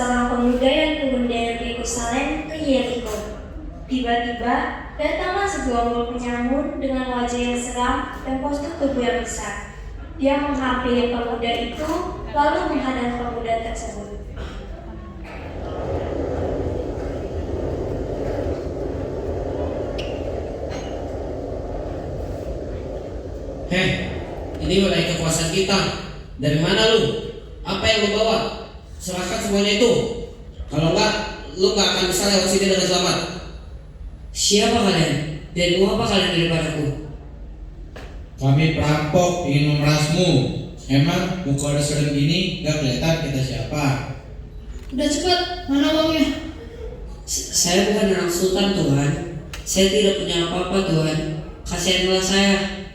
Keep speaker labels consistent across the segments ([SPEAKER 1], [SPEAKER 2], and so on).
[SPEAKER 1] seorang pemuda yang turun dari Yerusalem ke Yeriko. Tiba-tiba datanglah segelombol penyamun dengan wajah yang seram dan postur tubuh yang besar. Dia menghampiri pemuda itu lalu menghadang pemuda tersebut.
[SPEAKER 2] Heh, ini wilayah kekuasaan kita. Dari mana lu? Apa yang lu bawa? Serahkan semuanya itu. Kalau enggak, lu gak akan bisa lewat sini dengan selamat.
[SPEAKER 3] Siapa kalian? Dan mau apa kalian daripadaku?
[SPEAKER 4] Kami perampok ingin memerasmu. Emang muka udah serem gini gak kelihatan kita siapa?
[SPEAKER 5] Udah cepat, mana uangnya?
[SPEAKER 3] Saya bukan anak sultan, Tuhan. Saya tidak punya apa-apa, Tuhan. Kasihanlah saya.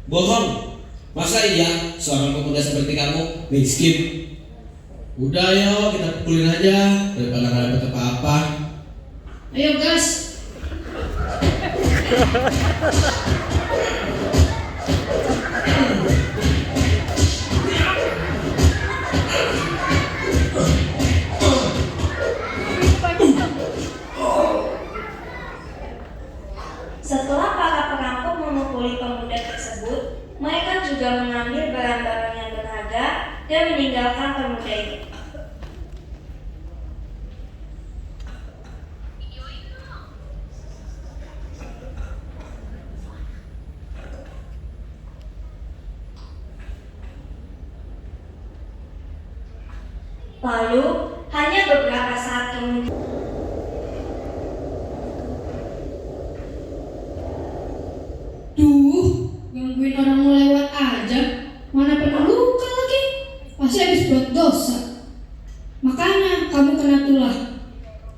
[SPEAKER 2] Bohong. Masa iya seorang pemuda seperti kamu miskin?
[SPEAKER 4] Udah ayo kita pukulin aja daripada gak dapet apa-apa.
[SPEAKER 5] Ayo gas.
[SPEAKER 1] Setelah para perampok memukuli pemuda tersebut, mereka juga mengambil barang-barang yang berharga dan meninggalkan pemuda itu. Lalu, hanya beberapa saat kemudian,
[SPEAKER 5] Duh, gangguin orang mau lewat aja. Mana pernah luka lagi? Pasti habis buat dosa. Makanya kamu kena tulah.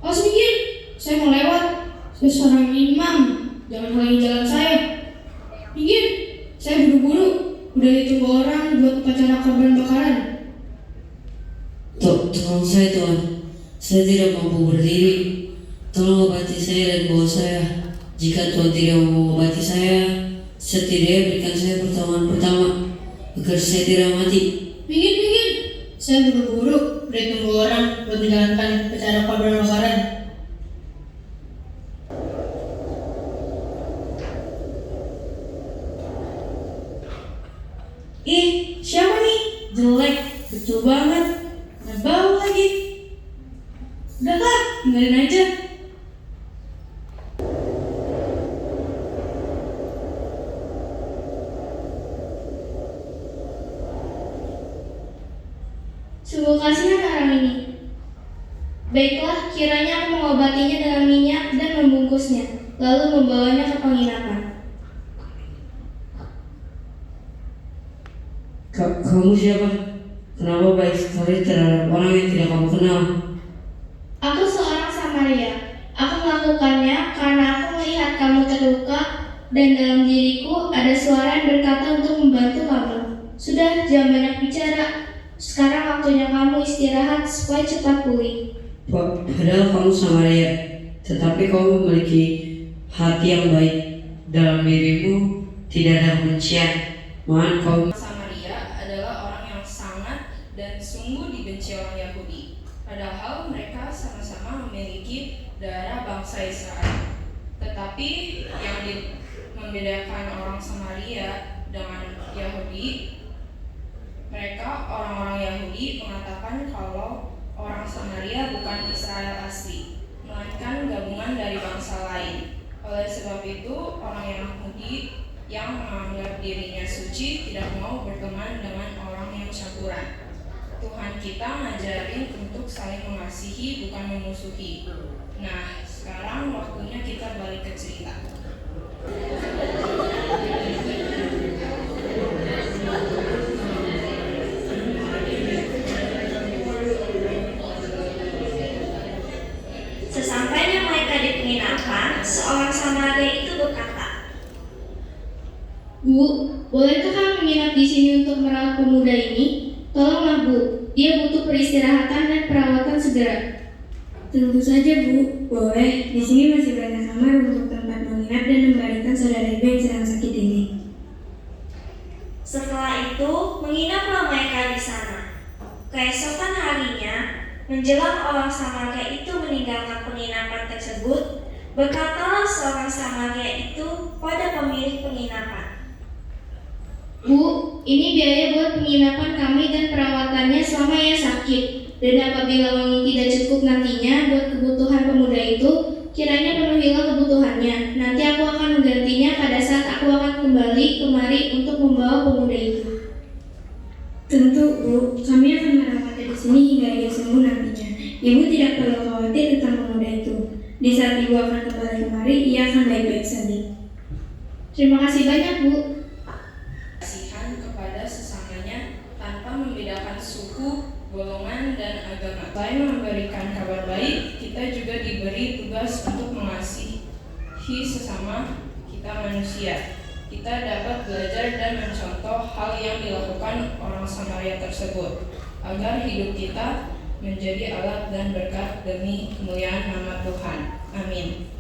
[SPEAKER 5] Awas minggir, saya mau lewat. Saya seorang imam, jangan halangi jalan saya. Minggir, saya buru-buru. Udah ditunggu orang buat upacara korban bakaran.
[SPEAKER 3] Tolong saya, Tuhan. Saya tidak mampu berdiri. Tolong obati saya dan bawa saya. Jika Tuhan tidak mau mengobati saya, setidaknya berikan saya pertolongan pertama agar saya tidak mati.
[SPEAKER 5] Minggir, saya buru-buru. Udah ditunggu orang buat menjalankan upacara korban bakaran.
[SPEAKER 1] ih, siapa nih? Jelek, betul banget. Ada bau lagi. Udahlah, tinggalin aja. Sungguh kasihan orang ini. Baiklah, kiranya aku mengobatinya dengan minyak dan membungkusnya, lalu membawanya ke penginapan.
[SPEAKER 3] Kamu siapa? Kenapa baik sekali terhadap orang yang tidak kamu kenal?
[SPEAKER 1] Aku seorang Samaria. Aku melakukannya karena aku melihat kamu terluka dan dalam diriku ada suara yang berkata untuk membantu kamu. Sudah, jangan banyak bicara. Sekarang waktunya kamu istirahat supaya cepat pulih.
[SPEAKER 3] Padahal kamu Samaria, tetapi kamu memiliki hati yang baik. Dalam dirimu tidak ada kebencian. Mohon kamu
[SPEAKER 6] Samaria adalah orang yang sangat dan sungguh dibenci orang Yahudi. Padahal mereka sama-sama memiliki darah bangsa Israel. Tetapi yang membedakan orang Samaria dengan Yahudi, mereka orang-orang Yahudi mengatakan kalau orang Samaria bukan Israel asli, melainkan gabungan dari bangsa lain. Oleh sebab itu, orang Yahudi yang menganggap dirinya suci tidak mau berteman dengan orang yang campuran. Tuhan kita ngajarin untuk saling mengasihi, bukan memusuhi. Nah, sekarang waktunya kita balik ke cerita.
[SPEAKER 1] Sesampainya mereka di penginapan, seorang Samaria itu berkata,
[SPEAKER 5] Bu, bolehkah kami menginap di sini untuk merawat pemuda ini? Tolonglah Bu, dia butuh peristirahatan dan perawatan segera.
[SPEAKER 7] Tentu saja Bu, boleh. Di sini masih banyak kamar untuk tempat menginap dan membaringkan saudara ibu yang sedang sakit ini.
[SPEAKER 1] setelah itu menginaplah mereka di sana. Keesokan harinya,
[SPEAKER 8] Menjelang orang Samaria itu meninggalkan penginapan tersebut, berkatalah seorang Samaria itu pada pemilik penginapan,
[SPEAKER 1] Bu, ini biaya buat penginapan kami dan perawatannya selama ia sakit. Dan apabila uangnya tidak cukup nantinya buat kebutuhan pemuda itu, kiranya penuhilah kebutuhannya. Nanti aku akan menggantinya pada saat aku akan kembali kemari untuk membawa pemuda itu.
[SPEAKER 7] Tentu, Bu. Kami akan merawatnya di sini hingga ia sembuh nantinya. Ibu tidak perlu khawatir tentang pemuda itu. Di saat Ibu akan kembali kemari, ia akan baik-baik saja.
[SPEAKER 1] Terima kasih banyak, Bu.
[SPEAKER 6] Kasihan kepada sesamanya tanpa membedakan suku, golongan, dan agama. Selain memberikan kabar baik, kita juga diberi tugas untuk mengasihi sesama kita manusia. Kita dapat belajar dan mencontoh hal yang dilakukan orang Samaria tersebut, agar hidup kita menjadi alat dan berkat demi kemuliaan nama Tuhan. Amin.